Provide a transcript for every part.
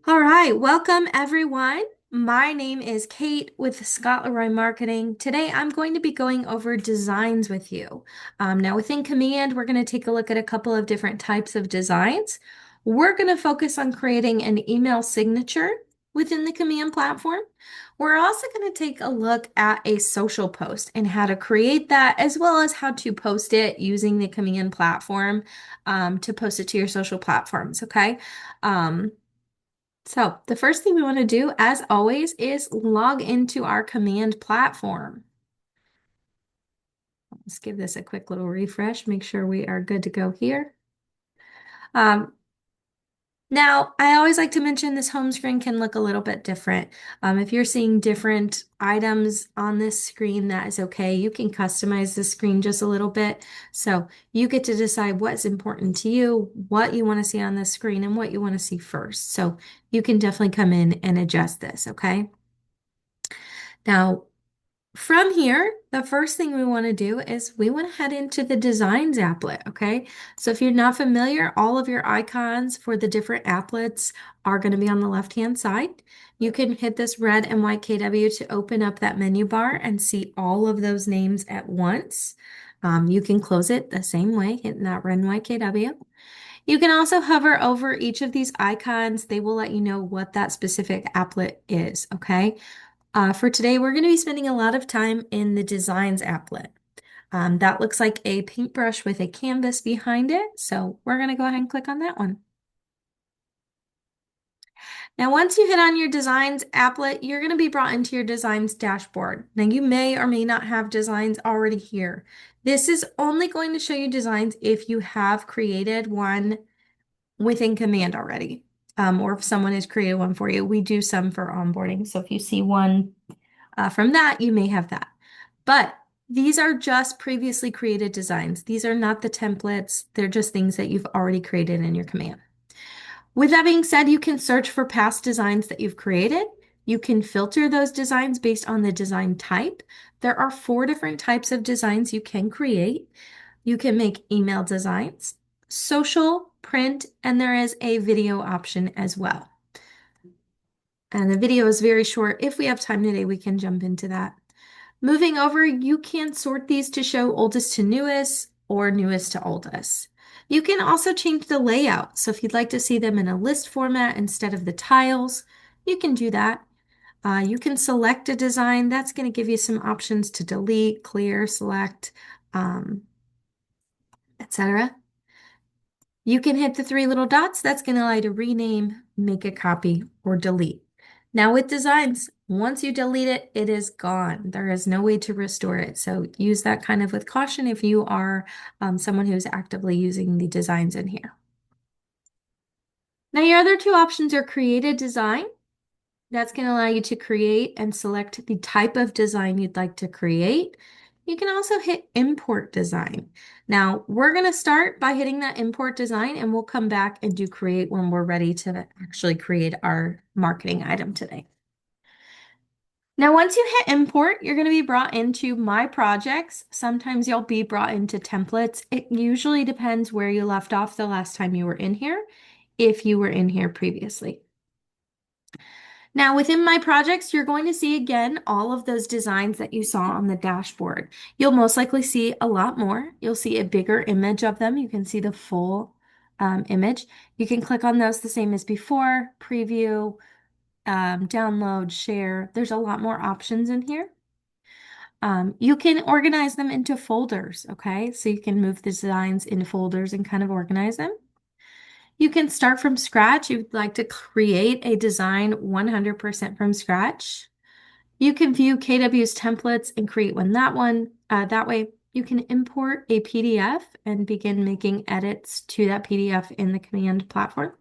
All right, welcome everyone. My name is Kate with Scott Leroy Marketing. Today I'm going to be going over designs with you. Now within Command, we're going to take a look at a couple of different types of designs. We're going to focus on creating an email signature within the Command platform. We're also going to take a look at a social post and how to create that, as well as how to post it using the Command platform to post it to your social platforms, okay? So the first thing we want to do, as always, is log into our command platform. Let's give this a quick little refresh, make sure we are good to go here. Um, Now, I always like to mention this home screen can look a little bit different. If you're seeing different items on this screen, that is okay. You can customize the screen just a little bit. So you get to decide what's important to you, what you want to see on the screen, and what you want to see first. So you can definitely come in and adjust this, okay? Now, from here, the first thing we want to do is we want to head into the Designs applet, okay? So if you're not familiar, all of your icons for the different applets are going to be on the left-hand side. You can hit this red and white KW to open up that menu bar and see all of those names at once. You can close it the same way, hitting that red and white KW. You can also hover over each of these icons. They will let you know what that specific applet is, okay? For today, we're going to be spending a lot of time in the Designs applet. That looks like a paintbrush with a canvas behind it, so we're going to go ahead and click on that one. Now, once you hit on your Designs applet, you're going to be brought into your Designs dashboard. Now, you may or may not have designs already here. This is only going to show you designs if you have created one within Command already, or if someone has created one for you. We do some for onboarding, so if you see one from that, you may have that. But these are just previously created designs. These are not the templates. They're just things that you've already created in your command. With that being said, you can search for past designs that you've created. You can filter those designs based on the design type. There are 4 different types of designs you can create. You can make email designs, social, print, and there is a video option as well. And the video is very short. If we have time today, we can jump into that. Moving over, you can sort these to show oldest to newest or newest to oldest. You can also change the layout. So if you'd like to see them in a list format instead of the tiles, you can do that. You can select a design. That's going to give you some options to delete, clear, select, etc. You can hit the 3 little dots. That's going to allow you to rename, make a copy, or delete. Now with designs, once you delete it, it is gone. There is no way to restore it. So use that kind of with caution if you are someone who's actively using the designs in here. Now your other 2 options are create a design. That's going to allow you to create and select the type of design you'd like to create. You can also hit import design. Now we're going to start by hitting that import design and we'll come back and do create when we're ready to actually create our marketing item today. Now, once you hit import, you're going to be brought into My Projects. Sometimes you'll be brought into templates. It usually depends where you left off the last time you were in here, if you were in here previously. Now, within My Projects, you're going to see again all of those designs that you saw on the dashboard. You'll most likely see a lot more. You'll see a bigger image of them. You can see the full image. You can click on those the same as before, preview, download, share. There's a lot more options in here. You can organize them into folders, okay? So you can move the designs into folders and kind of organize them. You can start from scratch. You'd like to create a design 100% from scratch. You can view KW's templates and create that way. You can import a PDF and begin making edits to that PDF in the command platform.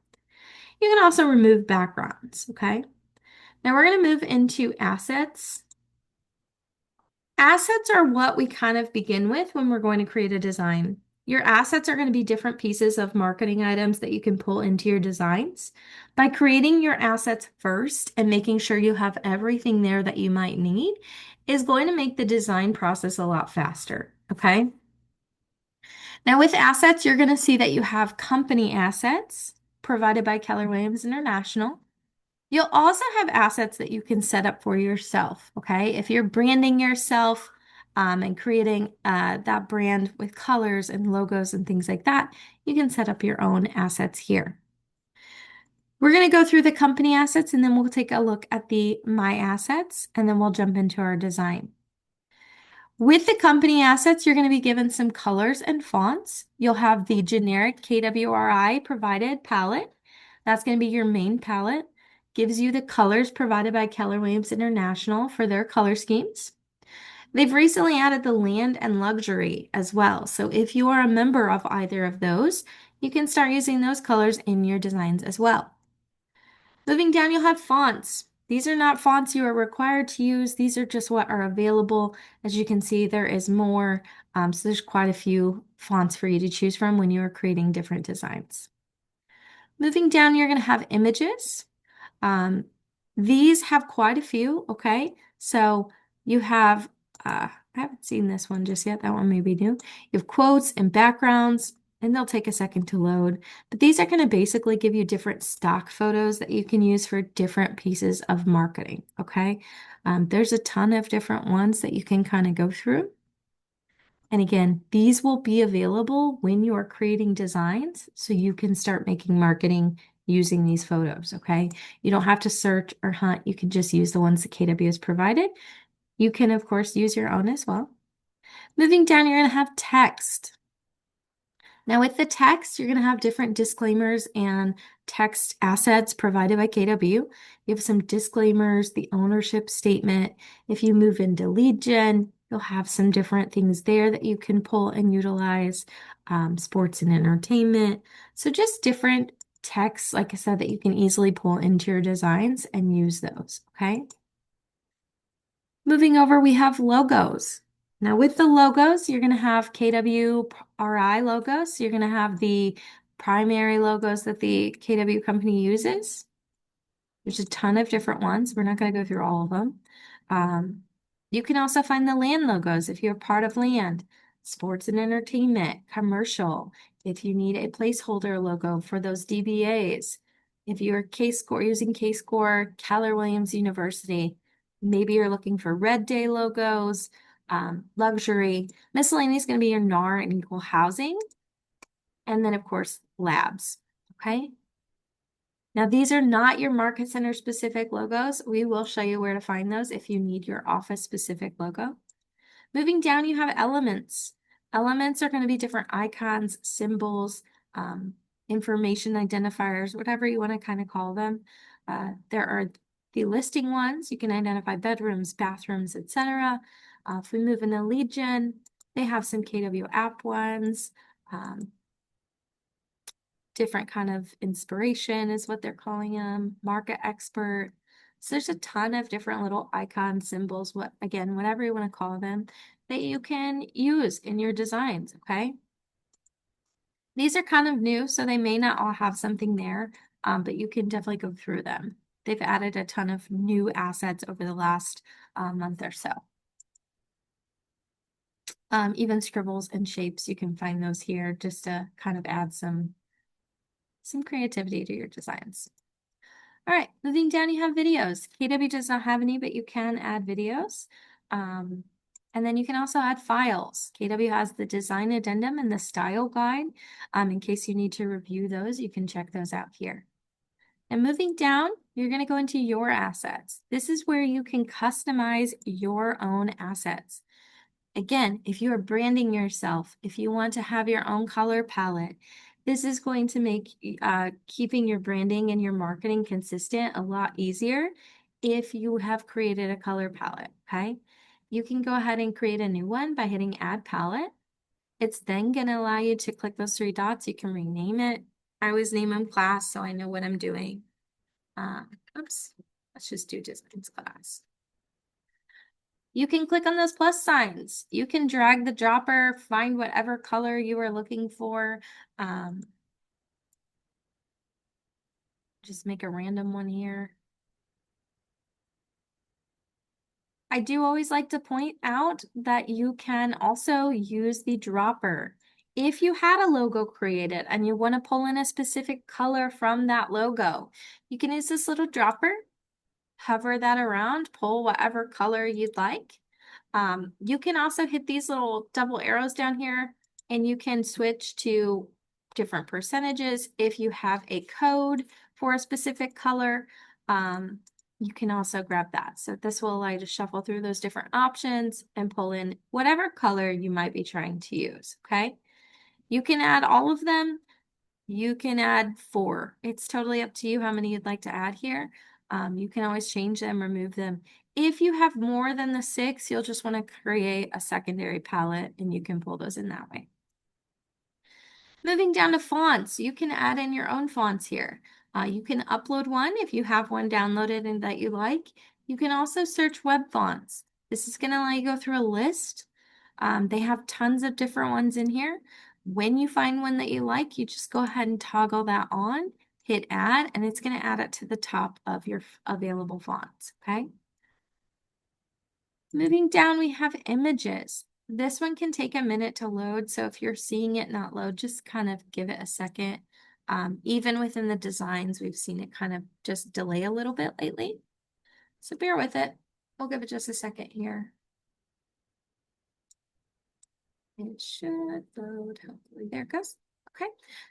You can also remove backgrounds, okay? Now we're going to move into assets. Assets are what we kind of begin with when we're going to create a design. Your assets are going to be different pieces of marketing items that you can pull into your designs. By creating your assets first and making sure you have everything there that you might need is going to make the design process a lot faster, okay? Now with assets, you're going to see that you have company assets provided by Keller Williams International. You'll also have assets that you can set up for yourself, okay? If you're branding yourself and creating that brand with colors and logos and things like that, you can set up your own assets here. We're going to go through the company assets and then we'll take a look at the My Assets and then we'll jump into our design. With the company assets, you're going to be given some colors and fonts. You'll have the generic KWRI provided palette. That's going to be your main palette. Gives you the colors provided by Keller Williams International for their color schemes. They've recently added the land and luxury as well. So if you are a member of either of those, you can start using those colors in your designs as well. Moving down, you'll have fonts. These are not fonts you are required to use. These are just what are available. As you can see, there is more. So there's quite a few fonts for you to choose from when you are creating different designs. Moving down, you're going to have images. These have quite a few, okay? So you have, I haven't seen this one just yet. That one may be new. You have quotes and backgrounds, and they'll take a second to load. But these are going to basically give you different stock photos that you can use for different pieces of marketing, okay? There's a ton of different ones that you can kind of go through. And again, these will be available when you are creating designs, so you can start making marketing using these photos, okay? You don't have to search or hunt. You can just use the ones that KW has provided. You can, of course, use your own as well. Moving down, you're going to have text. Now with the text, you're going to have different disclaimers and text assets provided by KW. You have some disclaimers, the ownership statement. If you move into lead gen, you'll have some different things there that you can pull and utilize, sports and entertainment. So just different texts, like I said, that you can easily pull into your designs and use those, okay? Moving over, we have logos. Now with the logos, you're going to have KWRI logos. So you're going to have the primary logos that the KW company uses. There's a ton of different ones. We're not going to go through all of them. You can also find the land logos if you're part of land, sports and entertainment, commercial. If you need a placeholder logo for those DBAs, if you're K-Score using K-Score, Keller Williams University, maybe you're looking for Red Day logos, luxury. Miscellaneous is going to be your NAR and equal housing. And then, of course, labs. Okay. Now, these are not your market center specific logos. We will show you where to find those if you need your office specific logo. Moving down, you have elements. Elements are going to be different icons, symbols, information identifiers, whatever you want to kind of call them. There are the listing ones. You can identify bedrooms, bathrooms, etc. If we move into lead gen, they have some KW app ones. Different kind of inspiration is what they're calling them, market expert. So there's a ton of different little icon symbols, whatever you want to call them, that you can use in your designs, okay? These are kind of new, so they may not all have something there, but you can definitely go through them. They've added a ton of new assets over the last month or so. Even scribbles and shapes, you can find those here just to kind of add some creativity to your designs. All right, moving down, you have videos. KW does not have any, but you can add videos. And then you can also add files. KW has the design addendum and the style guide. In case you need to review those, you can check those out here. And moving down, you're going to go into your assets. This is where you can customize your own assets. Again, if you are branding yourself, if you want to have your own color palette, this is going to make keeping your branding and your marketing consistent a lot easier if you have created a color palette, okay? You can go ahead and create a new one by hitting Add Palette. It's then going to allow you to click those three dots. You can rename it. I always name them class so I know what I'm doing. Oops, let's just do Designs class. You can click on those plus signs. You can drag the dropper, find whatever color you are looking for. Just make a random one here. I do always like to point out that you can also use the dropper. If you had a logo created and you want to pull in a specific color from that logo, you can use this little dropper, hover that around, pull whatever color you'd like. You can also hit these little double arrows down here and you can switch to different percentages. If you have a code for a specific color, you can also grab that. So this will allow you to shuffle through those different options and pull in whatever color you might be trying to use, okay? You can add all of them. You can add 4. It's totally up to you how many you'd like to add here. You can always change them, remove them. If you have more than the 6, you'll just want to create a secondary palette and you can pull those in that way. Moving down to fonts, you can add in your own fonts here. You can upload one if you have one downloaded and that you like. You can also search web fonts. This is going to allow you to go through a list. They have tons of different ones in here. When you find one that you like, you just go ahead and toggle that on, hit add, and it's going to add it to the top of your available fonts, okay? Moving down, we have images. This one can take a minute to load, so if you're seeing it not load, just kind of give it a second. Even within the designs, we've seen it kind of just delay a little bit lately. So bear with it. We'll give it just a second here. It should load, hopefully. There it goes. Okay.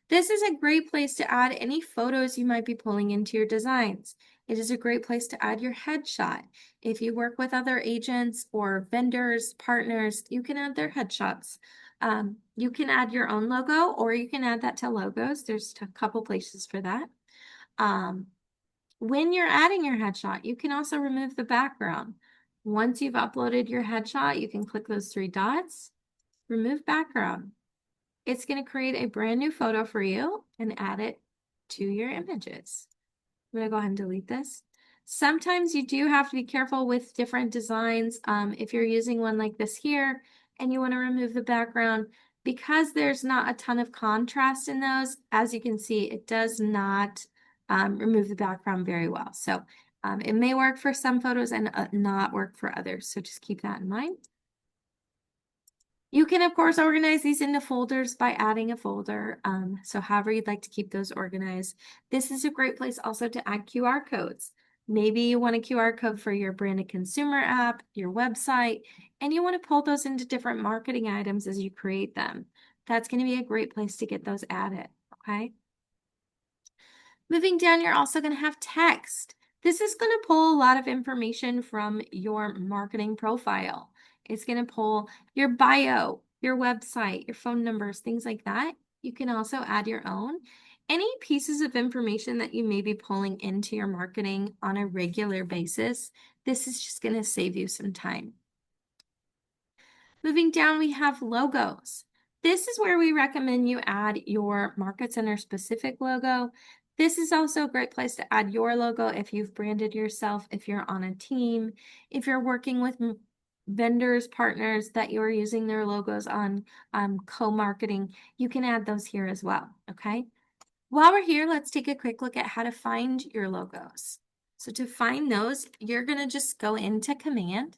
This is a great place to add any photos you might be pulling into your designs. It is a great place to add your headshot. If you work with other agents or vendors, partners, you can add their headshots. You can add your own logo or you can add that to logos. There's a couple places for that. When you're adding your headshot, you can also remove the background. Once you've uploaded your headshot, you can click those 3 dots, remove background. It's going to create a brand new photo for you and add it to your images. I'm going to go ahead and delete this. Sometimes you do have to be careful with different designs. If you're using one like this here and you want to remove the background, because there's not a ton of contrast in those, as you can see, it does not remove the background very well. So it may work for some photos and not work for others. So just keep that in mind. You can, of course, organize these into folders by adding a folder. So however you'd like to keep those organized. This is a great place also to add QR codes. Maybe you want a QR code for your branded consumer app, your website, and you want to pull those into different marketing items as you create them. That's going to be a great place to get those added, okay? Moving down, you're also going to have text. This is going to pull a lot of information from your marketing profile. It's going to pull your bio, your website, your phone numbers, things like that. You can also add your own. Any pieces of information that you may be pulling into your marketing on a regular basis, this is just going to save you some time. Moving down, we have logos. This is where we recommend you add your Market Center specific logo. This is also a great place to add your logo if you've branded yourself, if you're on a team, if you're working with vendors, partners that you're using their logos on co-marketing, you can add those here as well, okay? While we're here, let's take a quick look at how to find your logos. So to find those, you're gonna just go into Command.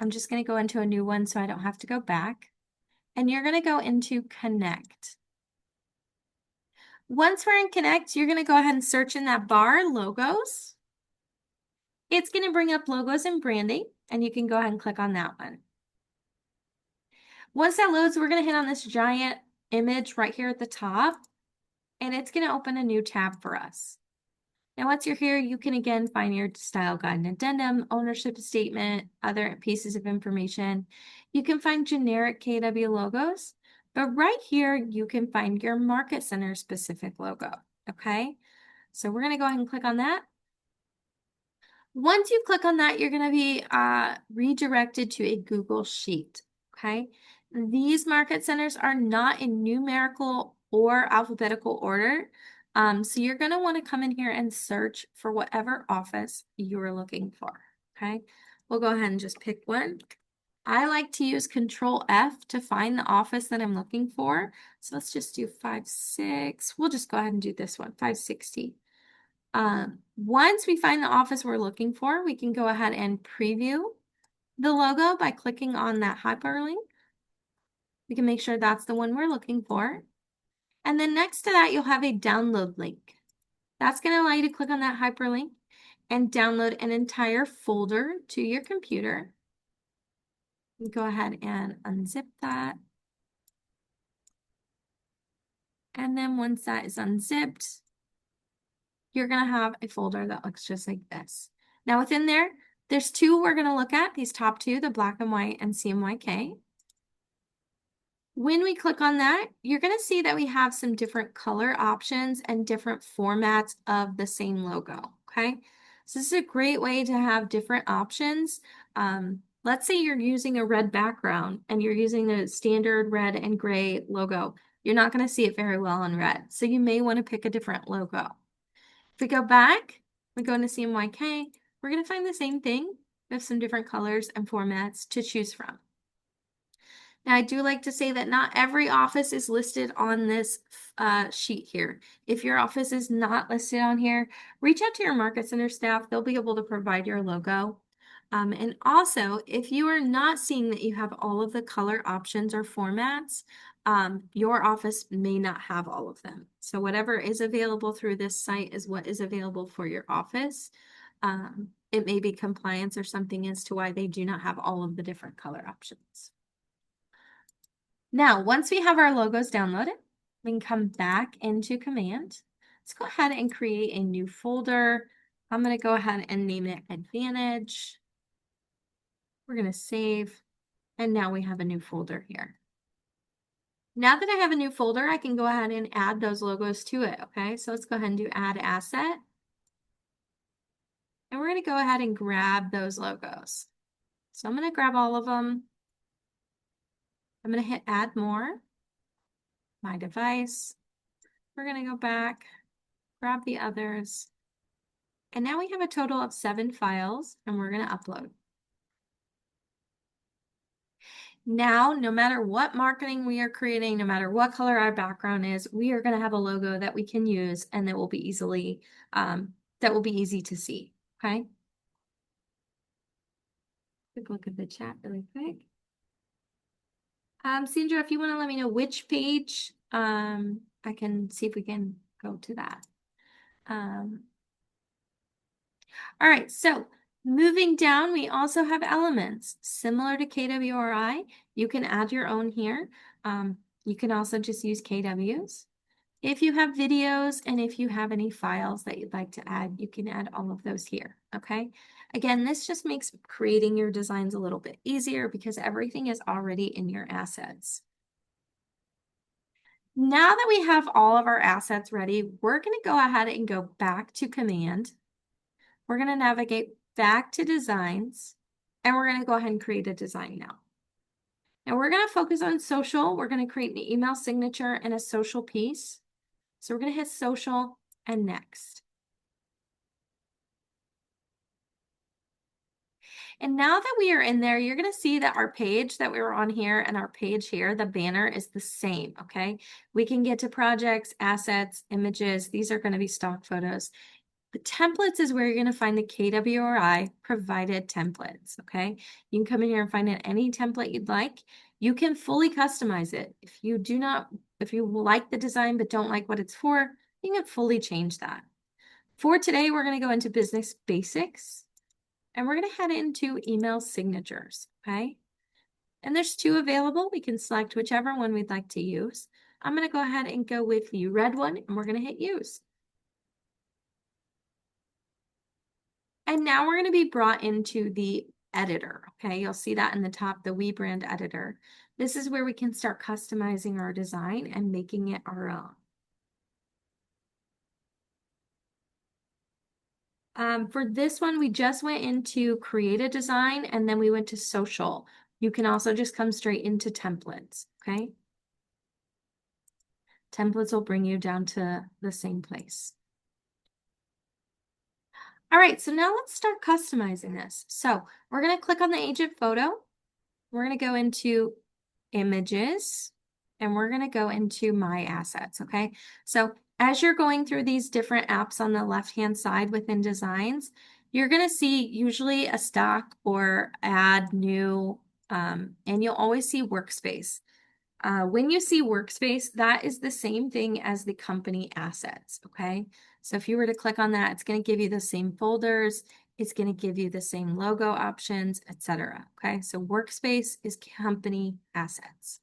I'm just gonna go into a new one so I don't have to go back. And you're gonna go into Connect. Once we're in Connect, you're gonna go ahead and search in that bar, logos. It's gonna bring up logos and branding, and you can go ahead and click on that one. Once that loads, we're gonna hit on this giant image right here at the top, and it's gonna open a new tab for us. Now, once you're here, you can again find your style guide and addendum, ownership statement, other pieces of information. You can find generic KW logos, but right here, you can find your Market Center specific logo, okay? So we're gonna go ahead and click on that. Once you click on that, you're gonna be redirected to a Google Sheet, okay? These Market Centers are not in numerical or alphabetical order. So you're going to want to come in here and search for whatever office you're looking for, okay? We'll go ahead and just pick one. I like to use Control F to find the office that I'm looking for. So let's just do 56. We'll just go ahead and do this one, 560. Once we find the office we're looking for, we can go ahead and preview the logo by clicking on that hyperlink. We can make sure that's the one we're looking for. And then next to that, you'll have a download link. That's going to allow you to click on that hyperlink and download an entire folder to your computer. You go ahead and unzip that. And then once that is unzipped, you're going to have a folder that looks just like this. Now within there, there's two we're going to look at, these top two, the black and white and CMYK. When we click on that, you're going to see that we have some different color options and different formats of the same logo, okay? So this is a great way to have different options. Let's say you're using a red background and you're using a standard red and gray logo. You're not going to see it very well in red, so you may want to pick a different logo. If we go back, we go into CMYK, we're going to find the same thing with some different colors and formats to choose from. Now, I do like to say that not every office is listed on this sheet here. If your office is not listed on here, reach out to your Market Center staff. They'll be able to provide your logo. And also, if you are not seeing that you have all of the color options or formats, your office may not have all of them. So whatever is available through this site is what is available for your office. It may be compliance or something as to why they do not have all of the different color options. Now, once we have our logos downloaded, we can come back into Command. Let's go ahead and create a new folder. I'm going to go ahead and name it Advantage. We're going to save, and now we have a new folder here. Now that I have a new folder, I can go ahead and add those logos to it, okay? So let's go ahead and do Add Asset. And we're going to go ahead and grab those logos. So I'm going to grab all of them. I'm going to hit Add More, My Device. We're going to go back, grab the others. And now we have a total of 7 files, and we're going to upload. Now, no matter what marketing we are creating, no matter what color our background is, we are going to have a logo that we can use and that will be easy to see. Okay. Quick look at the chat really quick. Sandra, if you want to let me know which page, I can see if we can go to that. All right, so moving down, we also have elements similar to KWRI. You can add your own here. You can also just use KWs. If you have videos and if you have any files that you'd like to add, you can add all of those here, okay? Again, this just makes creating your designs a little bit easier because everything is already in your assets. Now that we have all of our assets ready, we're going to go ahead and go back to Command. We're going to navigate back to Designs, and we're going to go ahead and create a design now. Now we're going to focus on social. We're going to create an email signature and a social piece. So we're going to hit Social and Next. And now that we are in there, you're going to see that our page that we were on here and our page here, the banner is the same, okay? We can get to projects, assets, images. These are going to be stock photos. The templates is where you're going to find the KWRI provided templates, okay? You can come in here and find any template you'd like. You can fully customize it. If you like the design but don't like what it's for, you can fully change that. For today, we're going to go into Business Basics, and we're going to head into Email Signatures, okay? And there's 2 available. We can select whichever one we'd like to use. I'm going to go ahead and go with the red one, and we're going to hit Use. And now we're going to be brought into the editor, okay? You'll see that in the top, the WeBrand editor. This is where we can start customizing our design and making it our own. For this one, we just went into create a design and then we went to social. You can also just come straight into templates, okay? Templates will bring you down to the same place. All right, so now let's start customizing this. So we're going to click on the agent photo. We're going to go into images and we're going to go into my assets, okay? So as you're going through these different apps on the left-hand side within designs, you're going to see usually a stock or add new, and you'll always see workspace. When you see workspace, that is the same thing as the company assets, okay? So if you were to click on that, it's going to give you the same folders, it's going to give you the same logo options, etc. Okay, so workspace is company assets.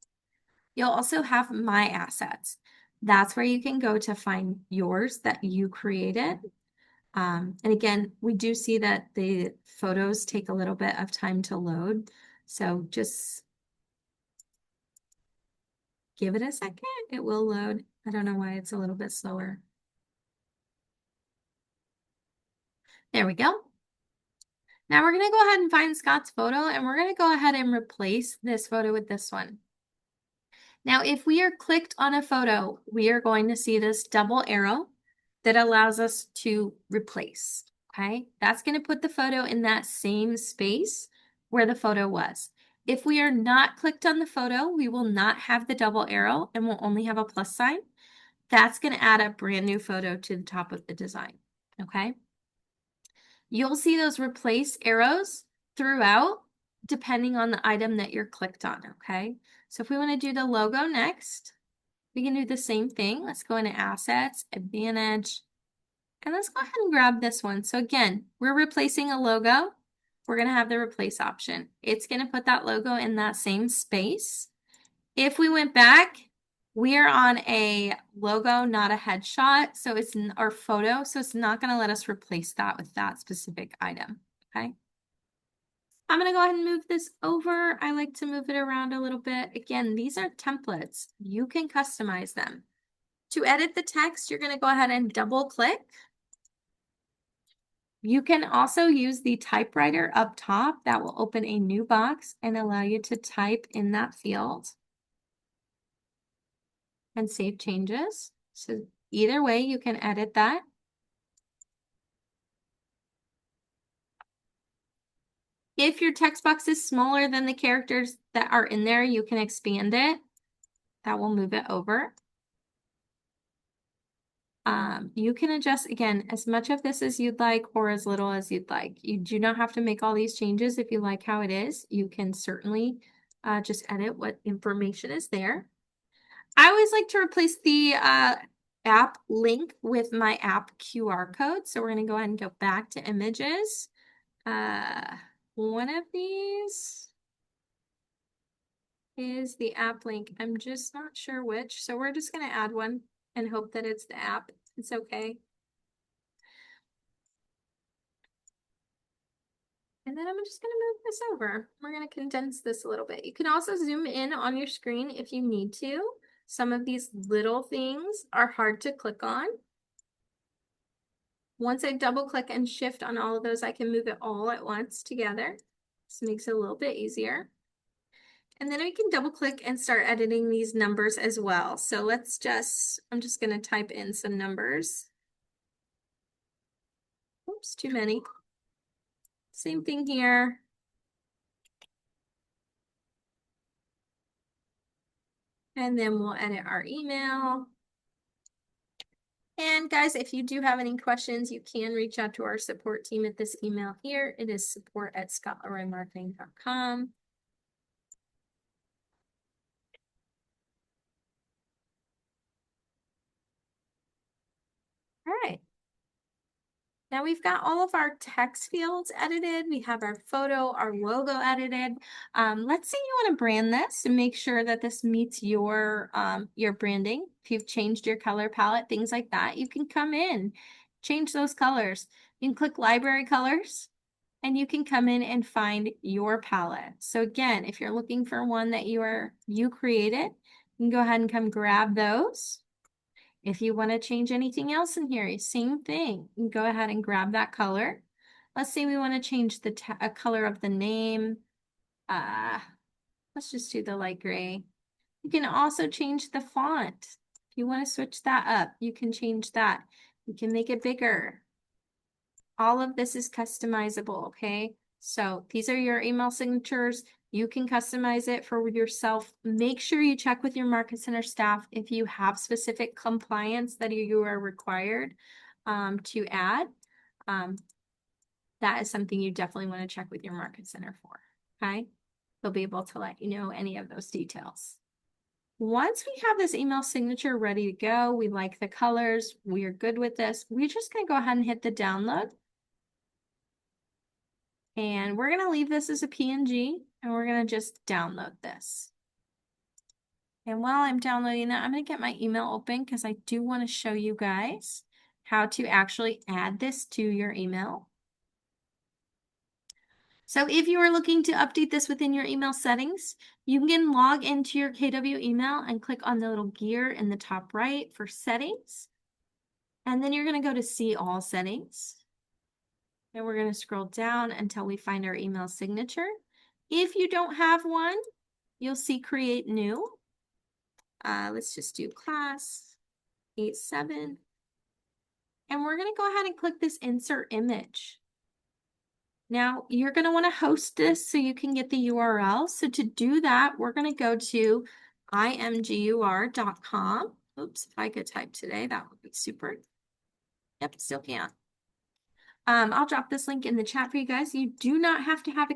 You'll also have my assets. That's where you can go to find yours that you created. And again, we do see that the photos take a little bit of time to load. So just give it a second. It will load. I don't know why it's a little bit slower. There we go. Now we're going to go ahead and find Scott's photo, and we're going to go ahead and replace this photo with this one. Now, if we are clicked on a photo, we are going to see this double arrow that allows us to replace, okay? That's going to put the photo in that same space where the photo was. If we are not clicked on the photo, we will not have the double arrow and we'll only have a plus sign. That's going to add a brand new photo to the top of the design, okay? You'll see those replace arrows throughout depending on the item that you're clicked on, okay? So if we want to do the logo next, we can do the same thing. Let's go into Assets, Advantage, and let's go ahead and grab this one. So again, we're replacing a logo. We're going to have the replace option. It's going to put that logo in that same space. If we went back, we are on a logo, not a headshot, so it's our photo, so it's not going to let us replace that with that specific item, okay? I'm going to go ahead and move this over. I like to move it around a little bit. Again, these are templates. You can customize them. To edit the text, you're going to go ahead and double click. You can also use the typewriter up top. That will open a new box and allow you to type in that field and save changes. So either way, you can edit that. If your text box is smaller than the characters that are in there, you can expand it. That will move it over. You can adjust, again, as much of this as you'd like or as little as you'd like. You do not have to make all these changes. If you like how it is, you can certainly just edit what information is there. I always like to replace the app link with my app QR code. So we're going to go ahead and go back to images. One of these is the app link. I'm just not sure which. So we're just going to add one and hope that it's the app. It's okay. And then I'm just going to move this over. We're going to condense this a little bit. You can also zoom in on your screen if you need to. Some of these little things are hard to click on. Once I double click and shift on all of those, I can move it all at once together. This makes it a little bit easier. And then I can double click and start editing these numbers as well. So let's just, I'm just going to type in some numbers. Oops, too many. Same thing here. And then we'll edit our email. And guys, if you do have any questions, you can reach out to our support team at this email here. It is support@scottleroymarketing.com. All right. Now we've got all of our text fields edited. We have our photo, our logo edited. Let's say you want to brand this and make sure that this meets your branding. If you've changed your color palette, things like that, you can come in, change those colors. You can click library colors and you can come in and find your palette. So again, if you're looking for one that you created, you can go ahead and come grab those. If you want to change anything else in here, same thing. You can go ahead and grab that color. Let's say we want to change the color of the name. Let's just do the light gray. You can also change the font. If you want to switch that up, you can change that. You can make it bigger. All of this is customizable, okay? So these are your email signatures. You can customize it for yourself. Make sure you check with your Market Center staff if you have specific compliance that you are required to add. That is something you definitely want to check with your Market Center for, okay? They'll be able to let you know any of those details. Once we have this email signature ready to go, we like the colors, we're good with this, we're just going to go ahead and hit the download. And we're going to leave this as a PNG, and we're going to just download this. And while I'm downloading that, I'm going to get my email open because I do want to show you guys how to actually add this to your email. So if you are looking to update this within your email settings, you can log into your KW email and click on the little gear in the top right for settings. And then you're going to go to see all settings. And we're going to scroll down until we find our email signature. If you don't have one, you'll see create new. Let's just do class 87. And we're going to go ahead and click this insert image. Now you're going to want to host this so you can get the URL. So to do that, we're going to go to imgur.com. Oops, if I could type today, that would be super. Yep, still can't. I'll drop this link in the chat for you guys. You do not have to have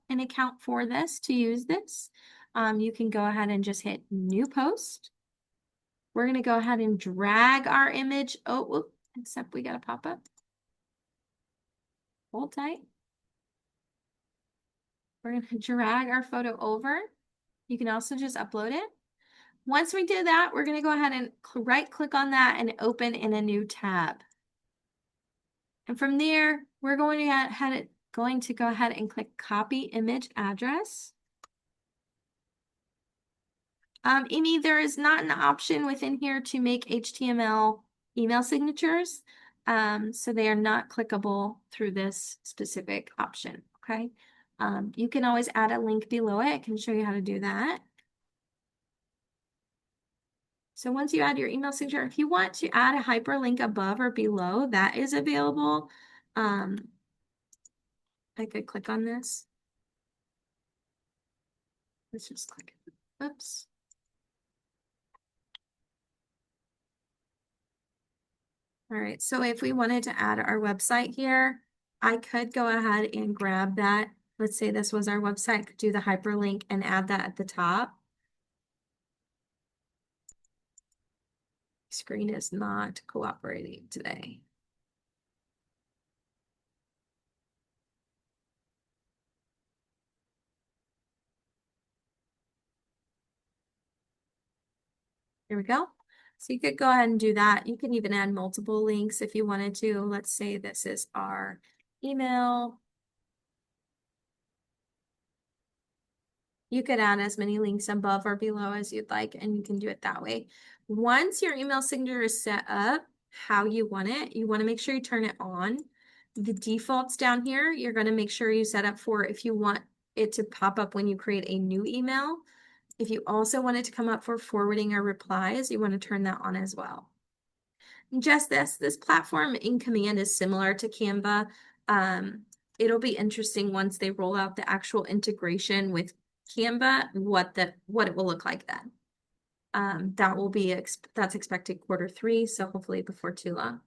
an account for this to use this. You can go ahead and just hit new post. We're going to go ahead and drag our image. Oh, whoop, except we got a pop up. Hold tight. We're going to drag our photo over. You can also just upload it. Once we do that, we're going to go ahead and right click on that and open in a new tab. And from there, we're going to go ahead and click copy image address. Amy, there is not an option within here to make HTML email signatures. So they are not clickable through this specific option, okay? You can always add a link below it. I can show you how to do that. So once you add your email signature, if you want to add a hyperlink above or below, that is available. I could click on this. Let's just click it. Oops. All right, so if we wanted to add our website here, I could go ahead and grab that. Let's say this was our website, could do the hyperlink and add that at the top. Screen is not cooperating today. Here we go. So you could go ahead and do that. You can even add multiple links if you wanted to. Let's say this is our email. You could add as many links above or below as you'd like, and you can do it that way. Once your email signature is set up how you want it, you want to make sure you turn it on. The defaults down here, you're going to make sure you set up for if you want it to pop up when you create a new email. If you also want it to come up for forwarding or replies, you want to turn that on as well. Just this platform in Command is similar to Canva. It'll be interesting once they roll out the actual integration with Canva, what it will look like then. That's expected Q3, so hopefully before too long.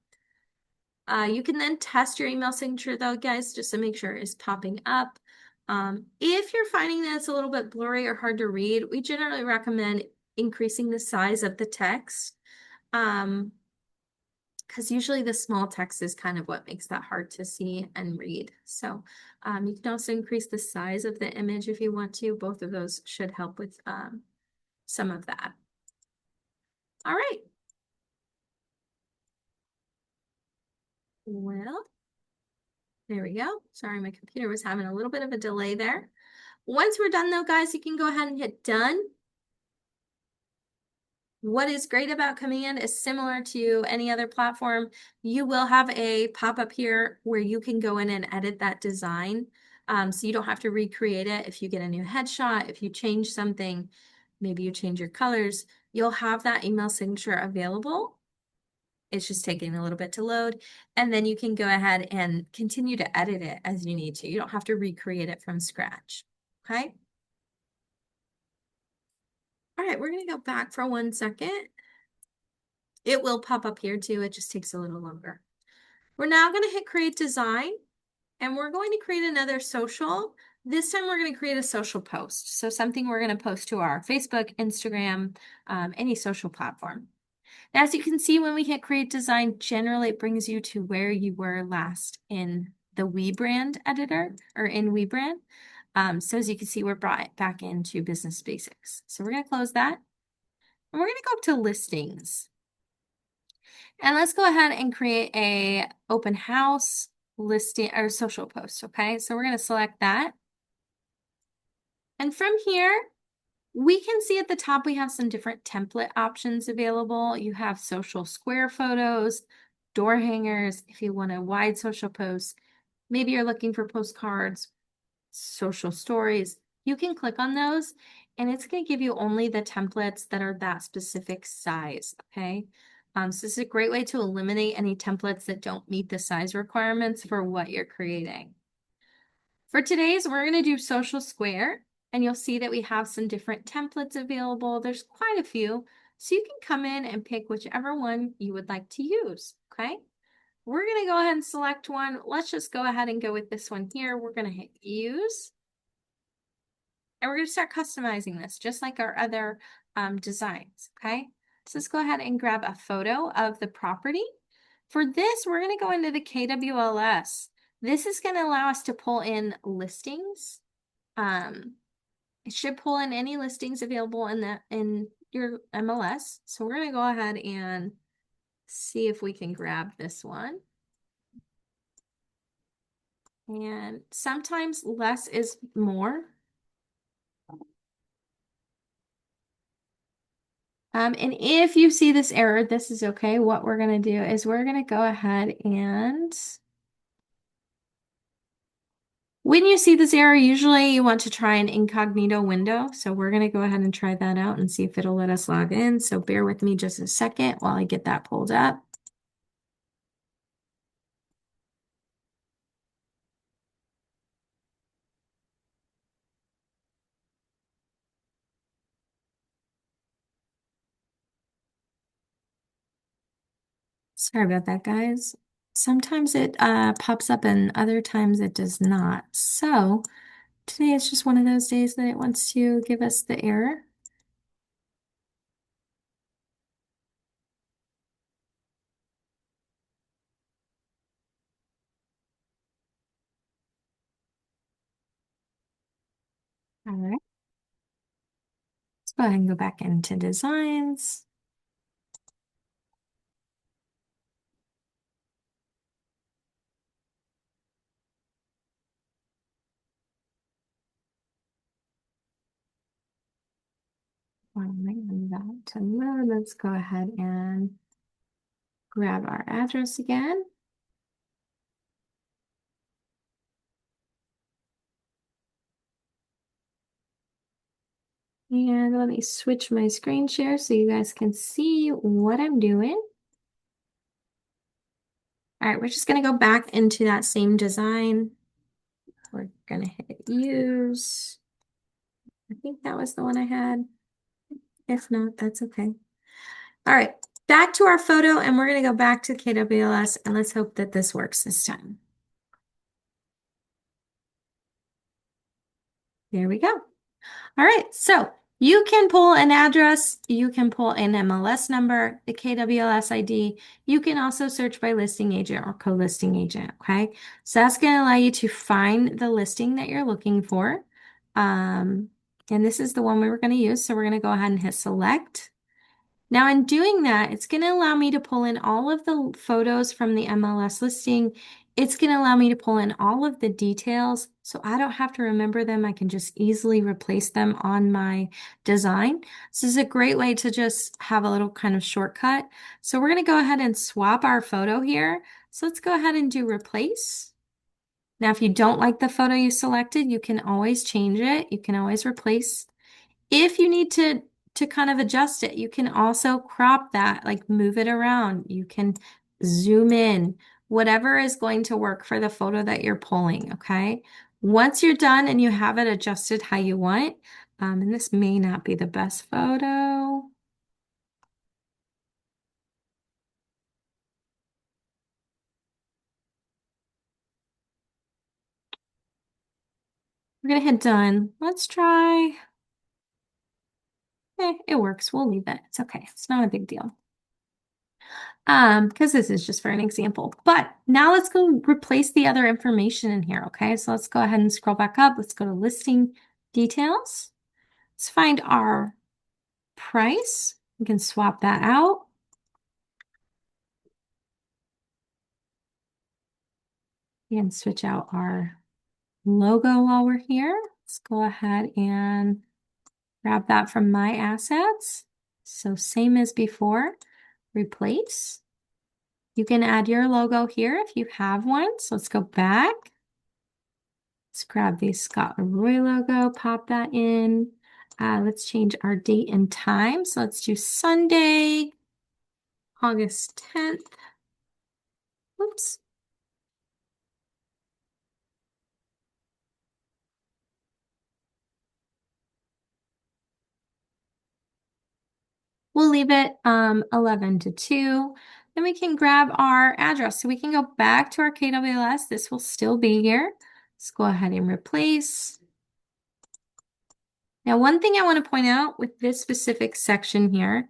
You can then test your email signature though, guys, just to make sure it's popping up. If you're finding that it's a little bit blurry or hard to read, we generally recommend increasing the size of the text. Because usually the small text is kind of what makes that hard to see and read. So you can also increase the size of the image if you want to. Both of those should help with some of that. All right. Well, there we go. Sorry, my computer was having a little bit of a delay there. Once we're done though, guys, you can go ahead and hit done. What is great about Command is similar to any other platform. You will have a pop-up here where you can go in and edit that design. So you don't have to recreate it. If you get a new headshot, if you change something, maybe you change your colors, you'll have that email signature available. It's just taking a little bit to load. And then you can go ahead and continue to edit it as you need to. You don't have to recreate it from scratch. Okay. All right, we're going to go back for 1 second. It will pop up here too. It just takes a little longer. We're now going to hit create design, and we're going to create another social. This time we're going to create a social post. So something we're going to post to our Facebook, Instagram, any social platform. Now, as you can see, when we hit create design, generally it brings you to where you were last in the WeBrand editor or in WeBrand. So as you can see, we're brought back into business basics. So we're going to close that. And we're going to go up to listings. And let's go ahead and create a open house listing or social post. Okay, so we're going to select that. And from here, we can see at the top we have some different template options available. You have social square photos, door hangers, if you want a wide social post. Maybe you're looking for postcards, social stories. You can click on those and it's going to give you only the templates that are that specific size, okay? So this is a great way to eliminate any templates that don't meet the size requirements for what you're creating. For today's, we're going to do social square, and you'll see that we have some different templates available. There's quite a few, so you can come in and pick whichever one you would like to use, okay? We're going to go ahead and select one. Let's just go ahead and go with this one here. We're going to hit use, and we're going to start customizing this just like our other designs, okay? So let's go ahead and grab a photo of the property. For this, we're going to go into the KWLS. This is going to allow us to pull in listings. It should pull in any listings available in your MLS. So we're going to go ahead and see if we can grab this one. And sometimes less is more. And if you see this error, this is okay. What we're going to do is we're going to go ahead and when you see this error, usually you want to try an incognito window. So we're going to go ahead and try that out and see if it'll let us log in. So bear with me just a second while I get that pulled up. Sorry about that, guys. Sometimes it pops up and other times it does not. So today is just one of those days that it wants to give us the error. All right. Let's go ahead and go back into designs. While I'm waiting on that to load, let's go ahead and grab our address again. And let me switch my screen share so you guys can see what I'm doing. All right, we're just going to go back into that same design. We're going to hit use. I think that was the one I had. If not, that's okay. All right, back to our photo, and we're going to go back to KWLS, and let's hope that this works this time. There we go. All right, so you can pull an address, you can pull an MLS number, the KWLS ID. You can also search by listing agent or co-listing agent, okay? So that's going to allow you to find the listing that you're looking for. And this is the one we were going to use, so we're going to go ahead and hit select. Now, in doing that, it's going to allow me to pull in all of the photos from the MLS listing. It's going to allow me to pull in all of the details, so I don't have to remember them. I can just easily replace them on my design. This is a great way to just have a little kind of shortcut. So we're going to go ahead and swap our photo here. So let's go ahead and do replace. Now, if you don't like the photo you selected, you can always change it. You can always replace. If you need to kind of adjust it, you can also crop that, like move it around. You can zoom in, whatever is going to work for the photo that you're pulling, okay? Once you're done and you have it adjusted how you want, and this may not be the best photo. We're gonna hit done. Let's try. It works. We'll leave it. It's okay. It's not a big deal. Because this is just for an example. But now let's go replace the other information in here, okay? So let's go ahead and scroll back up. Let's go to listing details. Let's find our price. We can swap that out. We can switch out our logo while we're here. Let's go ahead and grab that from my assets. So same as before, replace. You can add your logo here if you have one. So let's go back. Let's grab the Scott Roy logo, pop that in. Let's change our date and time. So let's do Sunday, August 10th. Oops. We'll leave it 11 to 2. Then we can grab our address. So we can go back to our KWLS. This will still be here. Let's go ahead and replace. Now, one thing I want to point out with this specific section here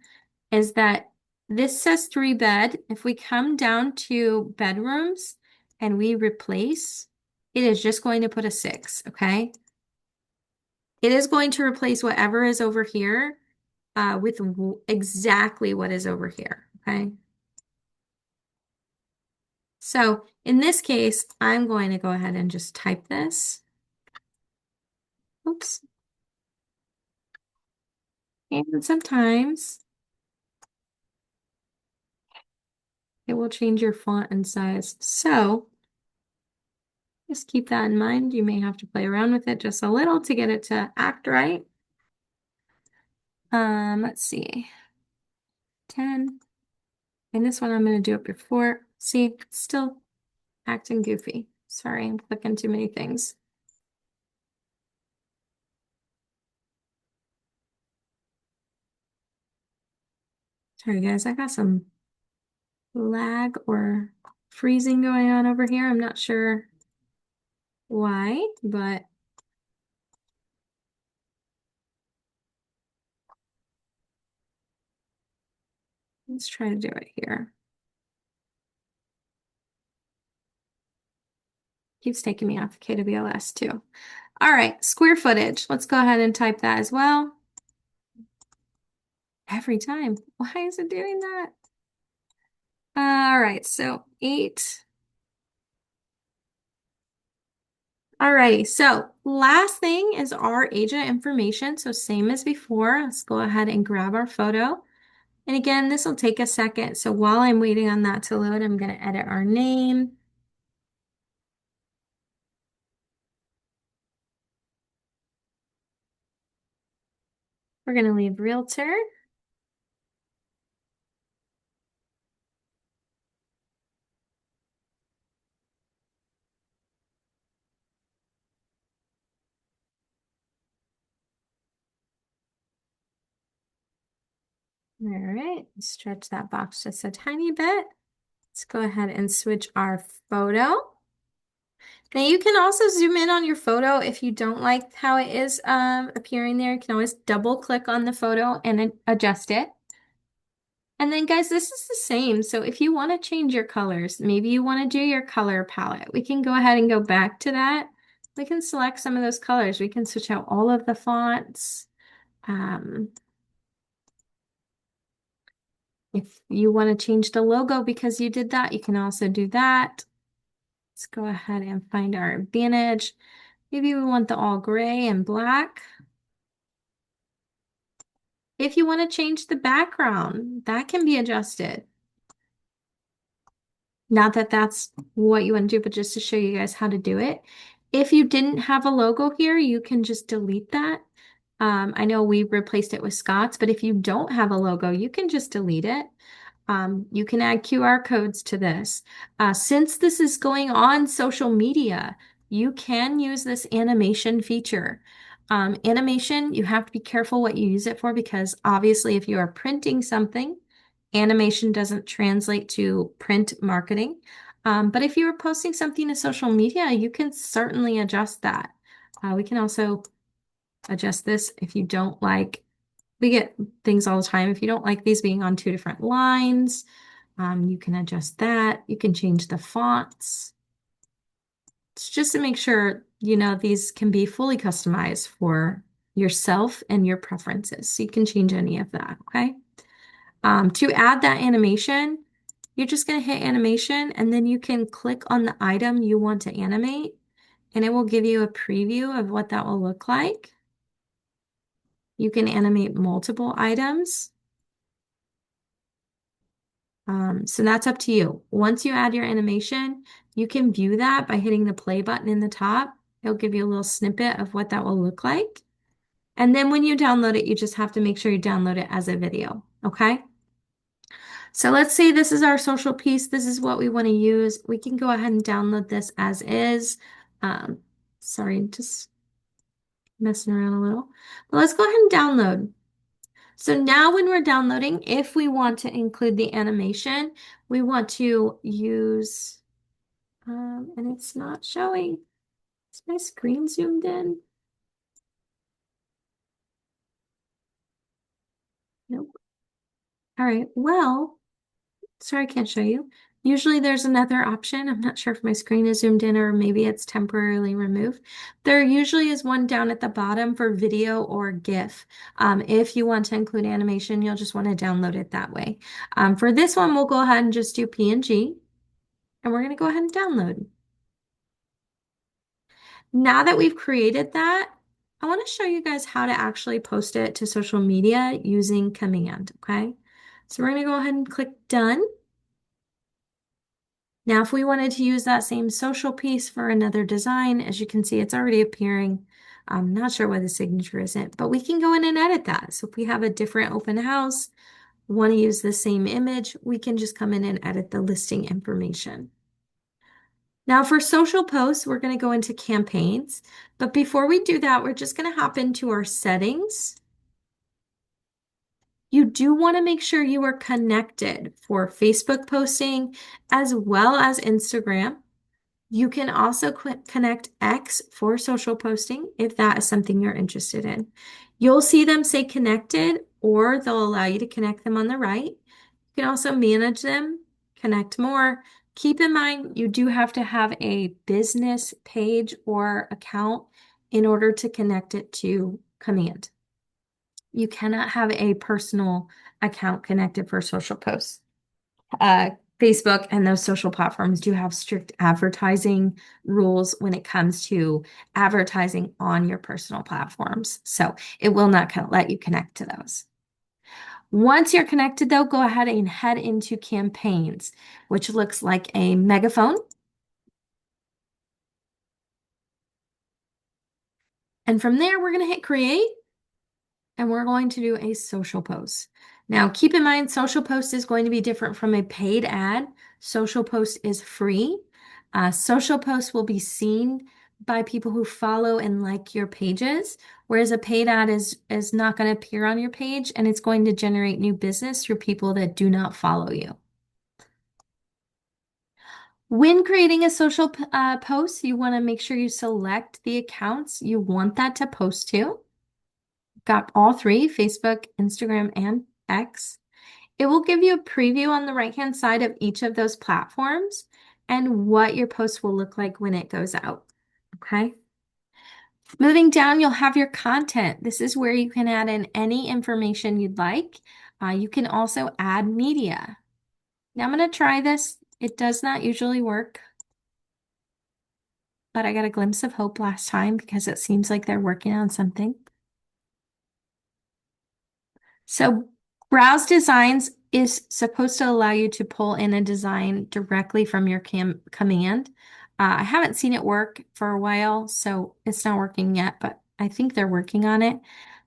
is that this says 3-bed. If we come down to bedrooms and we replace, it is just going to put a 6, okay? It is going to replace whatever is over here with exactly what is over here, okay? So in this case, I'm going to go ahead and just type this. Oops. And sometimes it will change your font and size. So just keep that in mind. You may have to play around with it just a little to get it to act right. Let's see. 10. And this one I'm going to do it before. See, it's still acting goofy. Sorry, I'm clicking too many things. Sorry guys, I got some lag or freezing going on over here. I'm not sure why, but let's try to do it here. Keeps taking me off KWLS too. All right, square footage. Let's go ahead and type that as well. Every time. Why is it doing that? All right, so 8. Alrighty, so last thing is our agent information. So same as before, let's go ahead and grab our photo. And again, this will take a second. So while I'm waiting on that to load, I'm going to edit our name. We're going to leave realtor. All right, stretch that box just a tiny bit. Let's go ahead and switch our photo. Now you can also zoom in on your photo if you don't like how it is appearing there. You can always double click on the photo and adjust it. And then guys, this is the same. So if you want to change your colors, maybe you want to do your color palette, we can go ahead and go back to that. We can select some of those colors. We can switch out all of the fonts. If you want to change the logo because you did that, you can also do that. Let's go ahead and find our advantage. Maybe we want the all gray and black. If you want to change the background, that can be adjusted. Not that that's what you want to do, but just to show you guys how to do it. If you didn't have a logo here, you can just delete that. I know we replaced it with Scott's, but if you don't have a logo, you can just delete it. You can add QR codes to this. Since this is going on social media, you can use this animation feature. Animation, you have to be careful what you use it for because obviously if you are printing something, animation doesn't translate to print marketing. But if you were posting something to social media, you can certainly adjust that. We can also adjust this if you don't like, we get things all the time. If you don't like these being on two different lines, you can adjust that. You can change the fonts. It's just to make sure, these can be fully customized for yourself and your preferences. So you can change any of that, okay? To add that animation, you're just going to hit animation and then you can click on the item you want to animate and it will give you a preview of what that will look like. You can animate multiple items. So that's up to you. Once you add your animation, you can view that by hitting the play button in the top. It'll give you a little snippet of what that will look like. And then when you download it, you just have to make sure you download it as a video, okay? So let's say this is our social piece. This is what we want to use. We can go ahead and download this as is. Um, Sorry, just messing around a little. But let's go ahead and download. So now when we're downloading, if we want to include the animation, we want to use, and it's not showing. Is my screen zoomed in? Nope. All right, well, sorry, I can't show you. Usually there's another option. I'm not sure if my screen is zoomed in or maybe it's temporarily removed. There usually is one down at the bottom for video or GIF. If you want to include animation, you'll just want to download it that way. For this one, we'll go ahead and just do PNG, and we're going to go ahead and download. Now that we've created that, I want to show you guys how to actually post it to social media using command, okay? So we're going to go ahead and click done. Now, if we wanted to use that same social piece for another design, as you can see, it's already appearing. I'm not sure why the signature isn't, but we can go in and edit that. So if we have a different open house, want to use the same image, we can just come in and edit the listing information. Now for social posts, we're going to go into campaigns, but before we do that, we're just going to hop into our settings. You do want to make sure you are connected for Facebook posting as well as Instagram. You can also connect X for social posting if that is something you're interested in. You'll see them say connected, or they'll allow you to connect them on the right. You can also manage them, connect more. Keep in mind, you do have to have a business page or account in order to connect it to command. You cannot have a personal account connected for social posts. Facebook and those social platforms do have strict advertising rules when it comes to advertising on your personal platforms. So it will not let you connect to those. Once you're connected, though, go ahead and head into campaigns, which looks like a megaphone. And from there, we're going to hit create. And we're going to do a social post. Now, keep in mind, social post is going to be different from a paid ad. Social post is free. Social post will be seen by people who follow and like your pages, whereas a paid ad is not going to appear on your page, and it's going to generate new business through people that do not follow you. When creating a social post, you want to make sure you select the accounts you want that to post to. Got all three, Facebook, Instagram, and X. It will give you a preview on the right-hand side of each of those platforms and what your post will look like when it goes out, okay? Moving down, you'll have your content. This is where you can add in any information you'd like. You can also add media. Now I'm going to try this. It does not usually work, but I got a glimpse of hope last time because it seems like they're working on something. So Browse Designs is supposed to allow you to pull in a design directly from your command. I haven't seen it work for a while, so it's not working yet, but I think they're working on it.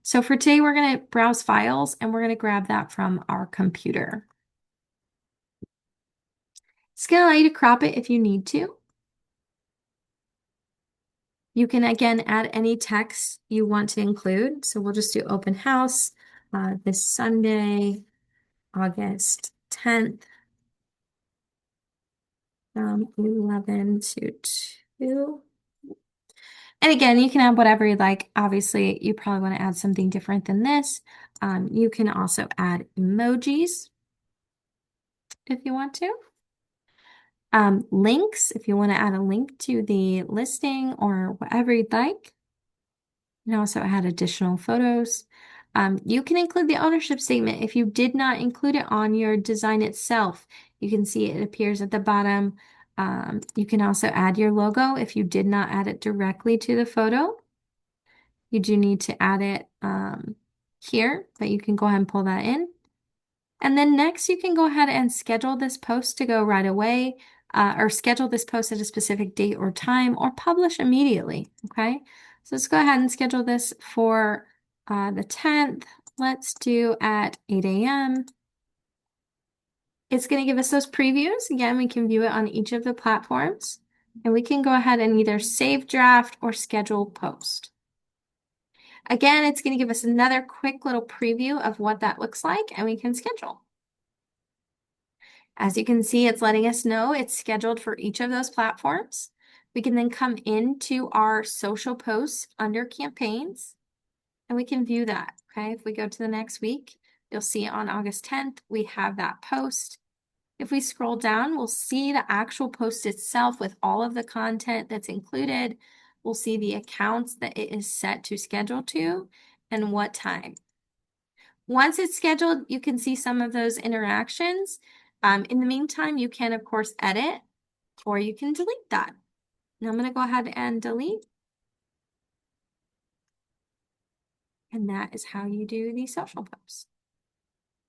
So for today, we're going to browse files and we're going to grab that from our computer. It's going to allow you to crop it if you need to. You can, again, add any text you want to include. So we'll just do open house this Sunday, August 10th. From 11 to 2. And again, you can add whatever you'd like. Obviously, you probably want to add something different than this. You can also add emojis if you want to. Links, if you want to add a link to the listing or whatever you'd like. You can also add additional photos. You can include the ownership statement if you did not include it on your design itself. You can see it appears at the bottom. You can also add your logo if you did not add it directly to the photo. You do need to add it here, but you can go ahead and pull that in. And then next, you can go ahead and schedule this post to go right away, or schedule this post at a specific date or time, or publish immediately, okay? So let's go ahead and schedule this for the 10th. Let's do at 8 a.m. It's going to give us those previews. Again, we can view it on each of the platforms, and we can go ahead and either save draft or schedule post. Again, it's going to give us another quick little preview of what that looks like, and we can schedule. As you can see, it's letting us know it's scheduled for each of those platforms. We can then come into our social posts under campaigns, and we can view that, okay? If we go to the next week, you'll see on August 10th, we have that post. If we scroll down, we'll see the actual post itself with all of the content that's included. We'll see the accounts that it is set to schedule to and what time. Once it's scheduled, you can see some of those interactions. In the meantime, you can, of course, edit or you can delete that. Now I'm going to go ahead and delete. And that is how you do the social posts.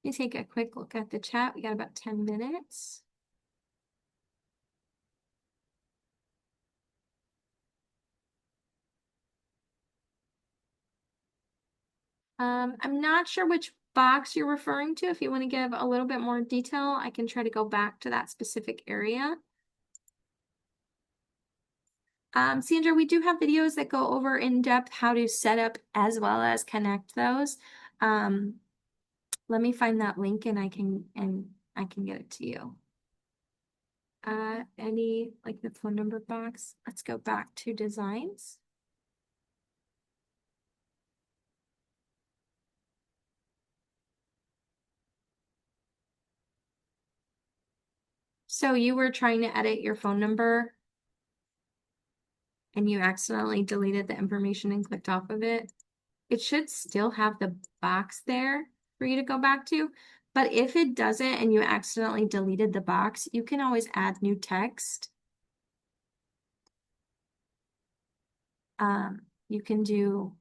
Let me take a quick look at the chat. We got about 10 minutes. I'm not sure which box you're referring to. If you want to give a little bit more detail, I can try to go back to that specific area. Sandra, we do have videos that go over in depth how to set up as well as connect those. Let me find that link and I can get it to you. Any like the phone number box. Let's go back to designs. So you were trying to edit your phone number and you accidentally deleted the information and clicked off of it. It should still have the box there for you to go back to. But if it doesn't and you accidentally deleted the box, you can always add new text. You can do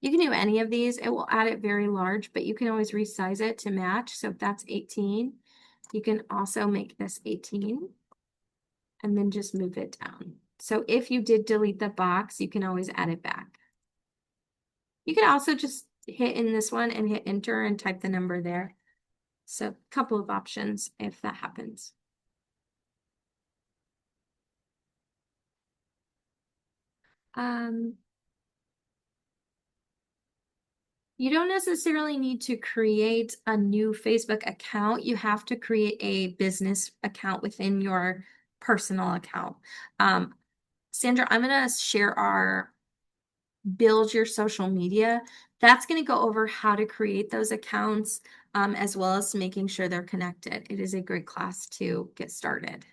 any of these. It will add it very large, but you can always resize it to match. So if that's 18, you can also make this 18 and then just move it down. So if you did delete the box, you can always add it back. You can also just hit in this one and hit enter and type the number there. So a couple of options if that happens. You don't necessarily need to create a new Facebook account. You have to create a business account within your personal account. Sandra, I'm going to share our build your social media. That's going to go over how to create those accounts as well as making sure they're connected. It is a great class to get started.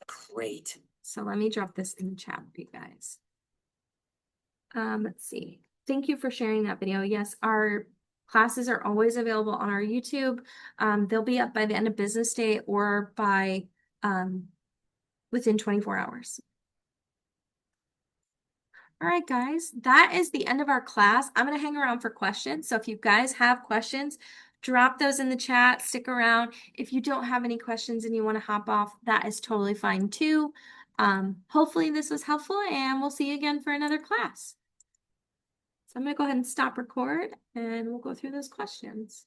Great. So let me drop this in the chat for you guys. Let's see. Thank you for sharing that video. Yes, our classes are always available on our YouTube. They'll be up by the end of business day or by within 24 hours. All right, guys, that is the end of our class. I'm going to hang around for questions. So if you guys have questions, drop those in the chat, stick around. If you don't have any questions and you want to hop off, that is totally fine too. Hopefully this was helpful and we'll see you again for another class. So I'm going to go ahead and stop record and we'll go through those questions.